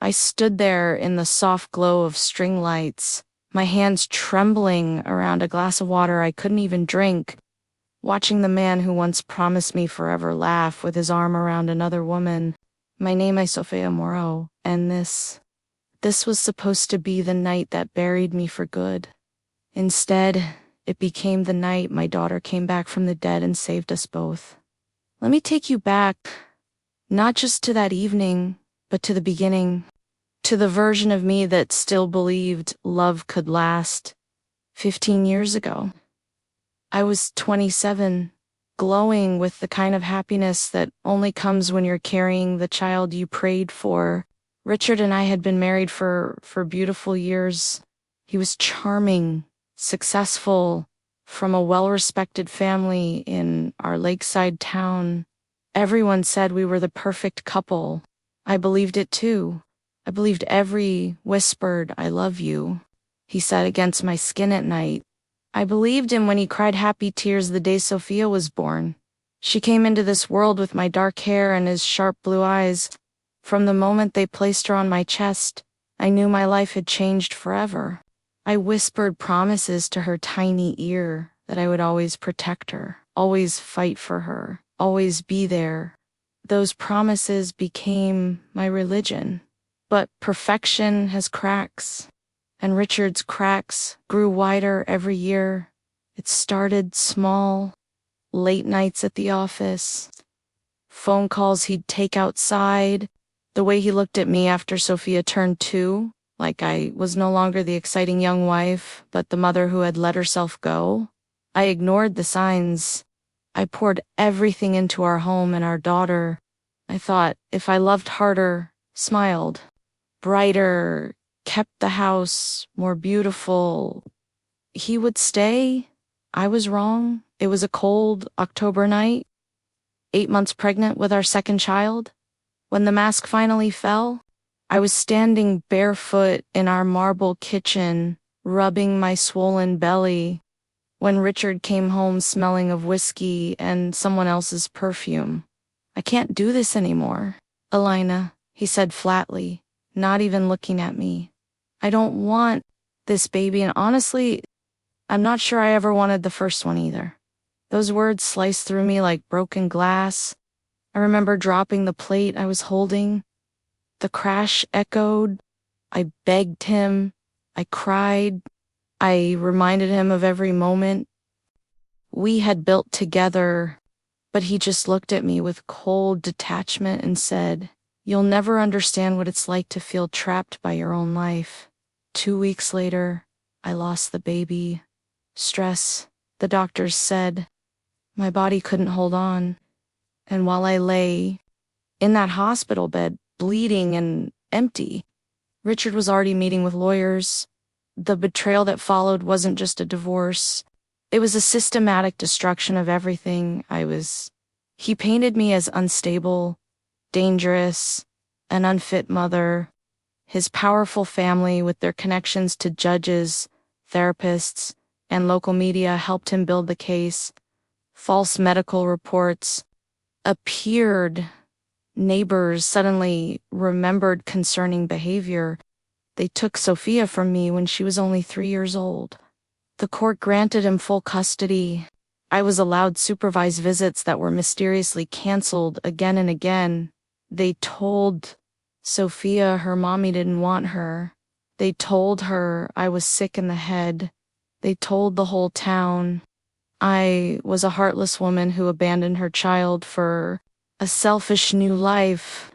I stood there in the soft glow of string lights, my hands trembling around a glass of water I couldn't even drink, watching the man who once promised me forever laugh with his arm around another woman. My name is Sofia Moreau, and this was supposed to be the night that buried me for good. Instead, it became the night my daughter came back from the dead and saved us both. Let me take you back, not just to that evening, but to the beginning, to the version of me that still believed love could last 15 years ago. I was 27, glowing with the kind of happiness that only comes when you're carrying the child you prayed for. Richard and I had been married for beautiful years. He was charming, successful, from a well-respected family in our lakeside town. Everyone said we were the perfect couple. I believed it too. I believed every whispered, "I love you," he said against my skin at night. I believed him when he cried happy tears the day Sophia was born. She came into this world with my dark hair and his sharp blue eyes. From the moment they placed her on my chest, I knew my life had changed forever. I whispered promises to her tiny ear that I would always protect her, always fight for her, always be there. Those promises became my religion. But perfection has cracks, and Richard's cracks grew wider every year. It started small, late nights at the office, phone calls he'd take outside, the way he looked at me after Sophia turned 2, like I was no longer the exciting young wife, but the mother who had let herself go. I ignored the signs. I poured everything into our home and our daughter. I thought if I loved harder, smiled, brighter, kept the house more beautiful, he would stay. I was wrong. It was a cold October night, 8 months pregnant with our second child. When the mask finally fell, I was standing barefoot in our marble kitchen, rubbing my swollen belly, when Richard came home smelling of whiskey and someone else's perfume. "I can't do this anymore, Elina," he said flatly, not even looking at me. "I don't want this baby, and honestly, I'm not sure I ever wanted the first one either." Those words sliced through me like broken glass. I remember dropping the plate I was holding. The crash echoed. I begged him. I cried. I reminded him of every moment we had built together, but he just looked at me with cold detachment and said, "You'll never understand what it's like to feel trapped by your own life." 2 weeks later, I lost the baby. Stress, the doctors said. My body couldn't hold on. And while I lay in that hospital bed, bleeding and empty, Richard was already meeting with lawyers. The betrayal that followed wasn't just a divorce. It was a systematic destruction of everything He painted me as unstable, dangerous, an unfit mother. His powerful family, with their connections to judges, therapists, and local media, helped him build the case. False medical reports appeared. Neighbors suddenly remembered concerning behavior. They took Sophia from me when she was only 3 years old. The court granted him full custody. I was allowed supervised visits that were mysteriously canceled again and again. They told Sophia her mommy didn't want her. They told her I was sick in the head. They told the whole town I was a heartless woman who abandoned her child for a selfish new life,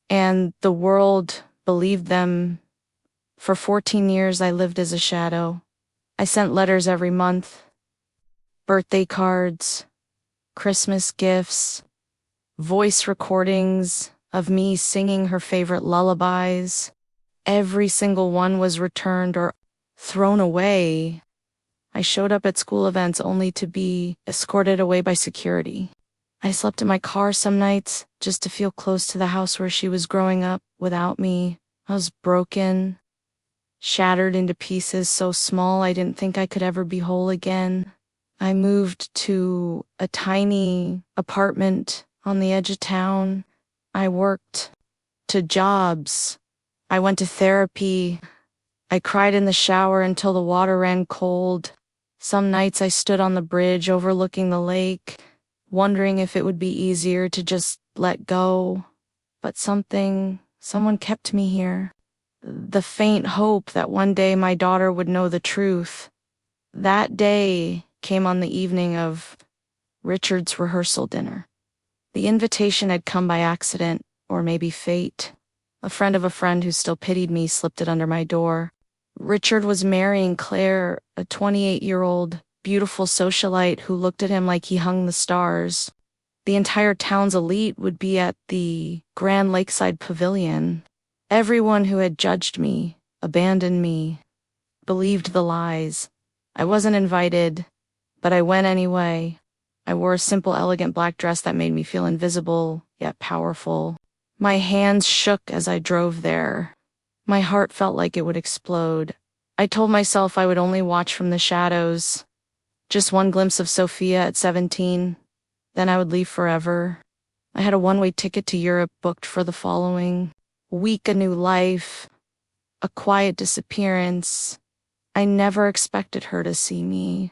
and the world believed them. For 14 years, I lived as a shadow. I sent letters every month, birthday cards, Christmas gifts, voice recordings of me singing her favorite lullabies. Every single one was returned or thrown away. I showed up at school events only to be escorted away by security. I slept in my car some nights just to feel close to the house where she was growing up without me. I was broken, shattered into pieces so small I didn't think I could ever be whole again. I moved to a tiny apartment on the edge of town. I worked 2 jobs. I went to therapy. I cried in the shower until the water ran cold. Some nights I stood on the bridge overlooking the lake, wondering if it would be easier to just let go. But someone kept me here. The faint hope that one day my daughter would know the truth. That day came on the evening of Richard's rehearsal dinner. The invitation had come by accident, or maybe fate. A friend of a friend who still pitied me slipped it under my door. Richard was marrying Claire, a 28-year-old, beautiful socialite who looked at him like he hung the stars. The entire town's elite would be at the Grand Lakeside Pavilion. Everyone who had judged me, abandoned me, believed the lies. I wasn't invited, but I went anyway. I wore a simple, elegant black dress that made me feel invisible, yet powerful. My hands shook as I drove there. My heart felt like it would explode. I told myself I would only watch from the shadows. Just one glimpse of Sophia at 17. Then I would leave forever. I had a one-way ticket to Europe booked for the following week, a new life, a quiet disappearance. I never expected her to see me.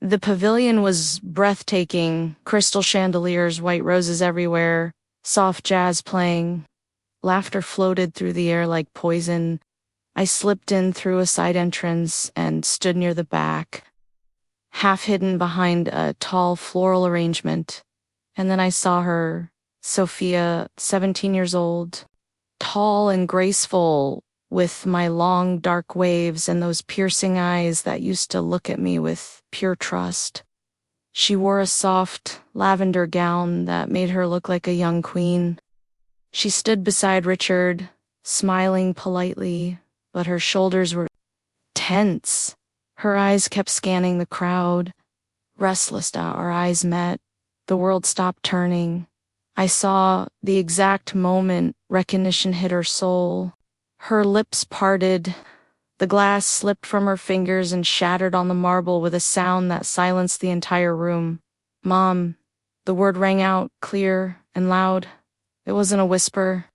The pavilion was breathtaking, crystal chandeliers, white roses everywhere, soft jazz playing. Laughter floated through the air like poison. I slipped in through a side entrance and stood near the back, half hidden behind a tall floral arrangement. And then I saw her, Sophia, 17 years old, tall and graceful, with my long dark waves and those piercing eyes that used to look at me with pure trust. She wore a soft lavender gown that made her look like a young queen. She stood beside Richard, smiling politely, but her shoulders were tense. Her eyes kept scanning the crowd. Restless, our eyes met. The world stopped turning. I saw the exact moment recognition hit her soul. Her lips parted. The glass slipped from her fingers and shattered on the marble with a sound that silenced the entire room. "Mom." The word rang out, clear and loud. It wasn't a whisper.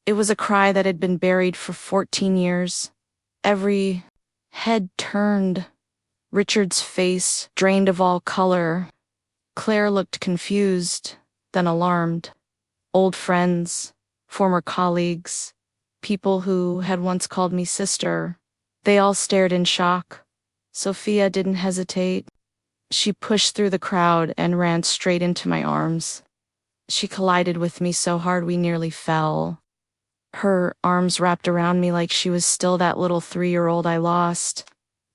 It was a cry that had been buried for 14 years. Every head turned. Richard's face drained of all color. Claire looked confused, then alarmed. Old friends, former colleagues, people who had once called me sister, they all stared in shock. Sophia didn't hesitate. She pushed through the crowd and ran straight into my arms. She collided with me so hard we nearly fell. Her arms wrapped around me like she was still that little 3-year-old I lost.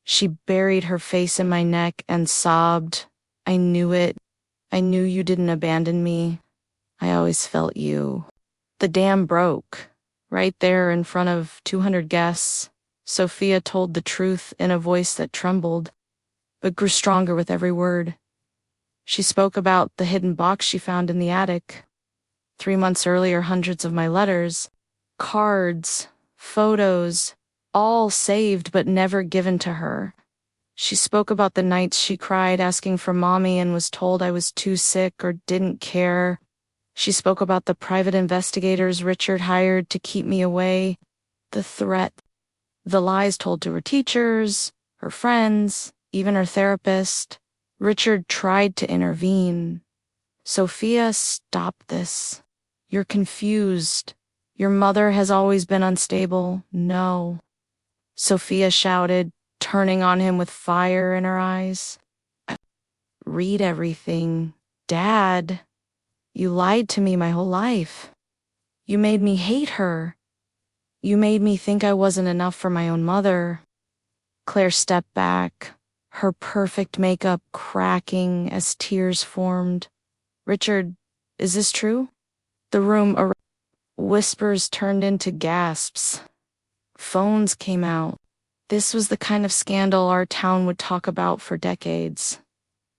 She buried her face in my neck and sobbed. "I knew it. I knew you didn't abandon me. I always felt you." The dam broke. Right there in front of 200 guests, Sophia told the truth in a voice that trembled, but grew stronger with every word. She spoke about the hidden box she found in the attic. 3 months earlier, hundreds of my letters, cards, photos, all saved but never given to her. She spoke about the nights she cried asking for mommy and was told I was too sick or didn't care. She spoke about the private investigators Richard hired to keep me away, the threat, the lies told to her teachers, her friends, even her therapist. Richard tried to intervene. "Sophia, stop this. You're confused. Your mother has always been unstable." "No." Sophia shouted, turning on him with fire in her eyes. "Read everything. Dad, you lied to me my whole life. You made me hate her. You made me think I wasn't enough for my own mother." Claire stepped back, her perfect makeup cracking as tears formed. "Richard, is this true?" The room, whispers turned into gasps. Phones came out. This was the kind of scandal our town would talk about for decades.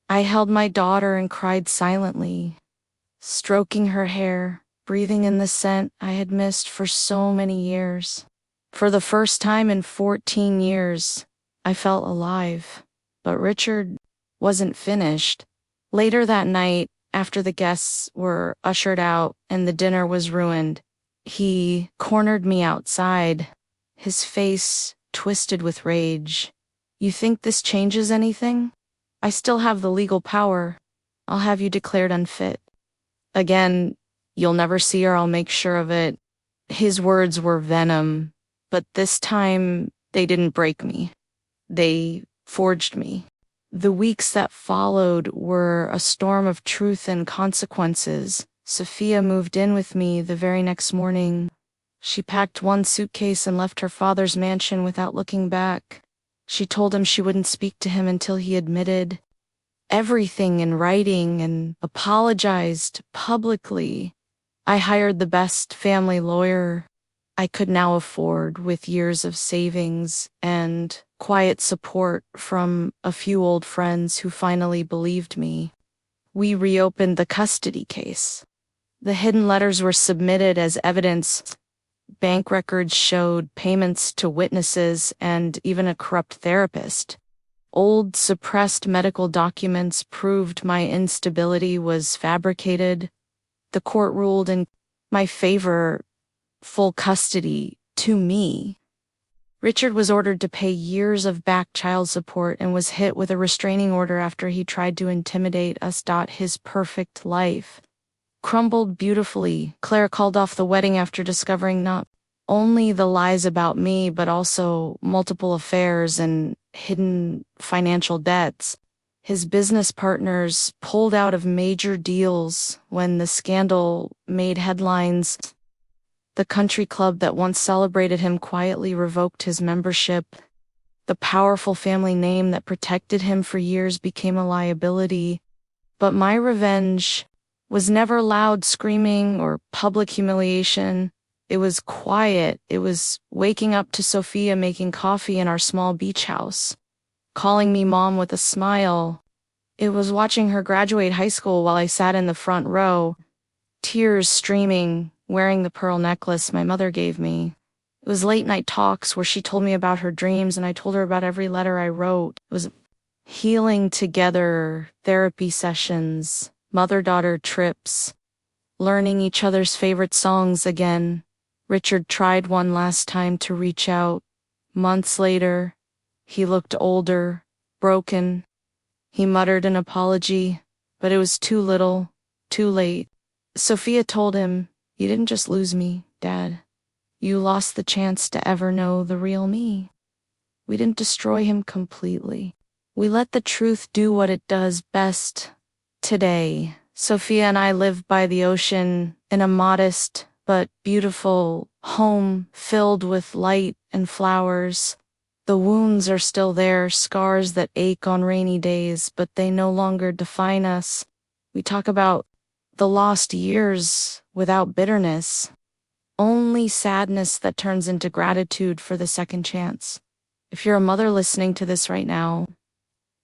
I held my daughter and cried silently, stroking her hair, breathing in the scent I had missed for so many years. For the first time in 14 years, I felt alive. But Richard wasn't finished. Later that night, after the guests were ushered out and the dinner was ruined, He cornered me outside, his face twisted with rage. You think this changes anything? I still have the legal power. I'll have you declared unfit. Again, you'll never see her, I'll make sure of it. His words were venom, but this time they didn't break me. They forged me. The weeks that followed were a storm of truth and consequences. Sophia moved in with me the very next morning. She packed one suitcase and left her father's mansion without looking back. She told him she wouldn't speak to him until he admitted everything in writing and apologized publicly. I hired the best family lawyer I could now afford, with years of savings and quiet support from a few old friends who finally believed me. We reopened the custody case. The hidden letters were submitted as evidence. Bank records showed payments to witnesses and even a corrupt therapist. Old suppressed medical documents proved my instability was fabricated. The court ruled in my favor, full custody to me. Richard was ordered to pay years of back child support and was hit with a restraining order after he tried to intimidate us. His perfect life crumbled beautifully. Claire called off the wedding after discovering not only the lies about me, but also multiple affairs and hidden financial debts. His business partners pulled out of major deals when the scandal made headlines. The country club that once celebrated him quietly revoked his membership. The powerful family name that protected him for years became a liability. But my revenge was never loud screaming or public humiliation. It was quiet. It was waking up to Sophia making coffee in our small beach house, calling me mom with a smile. It was watching her graduate high school while I sat in the front row, tears streaming, wearing the pearl necklace my mother gave me. It was late night talks where she told me about her dreams and I told her about every letter I wrote. It was healing together, therapy sessions, mother-daughter trips, learning each other's favorite songs again. Richard tried one last time to reach out. Months later, he looked older, broken. He muttered an apology, but it was too little, too late. Sophia told him, "You didn't just lose me, Dad. You lost the chance to ever know the real me." We didn't destroy him completely. We let the truth do what it does best. Today, Sophia and I live by the ocean in a modest but beautiful home filled with light and flowers. The wounds are still there, scars that ache on rainy days, but they no longer define us. We talk about the lost years without bitterness, only sadness that turns into gratitude for the second chance. If you're a mother listening to this right now,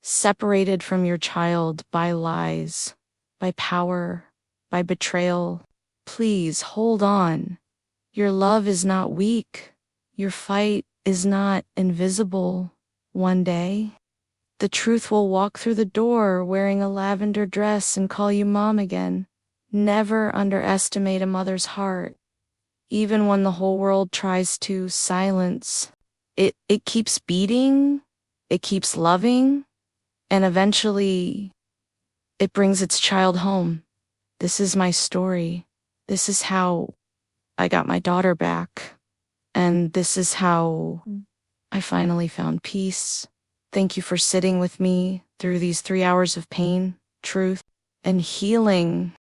separated from your child by lies, by power, by betrayal, please hold on. Your love is not weak. Your fight is not invisible. One day, the truth will walk through the door wearing a lavender dress and call you mom again. Never underestimate a mother's heart. Even when the whole world tries to silence, it keeps beating, it keeps loving, and eventually it brings its child home. This is my story. This is how I got my daughter back. And this is how I finally found peace. Thank you for sitting with me through these 3 hours of pain, truth, and healing.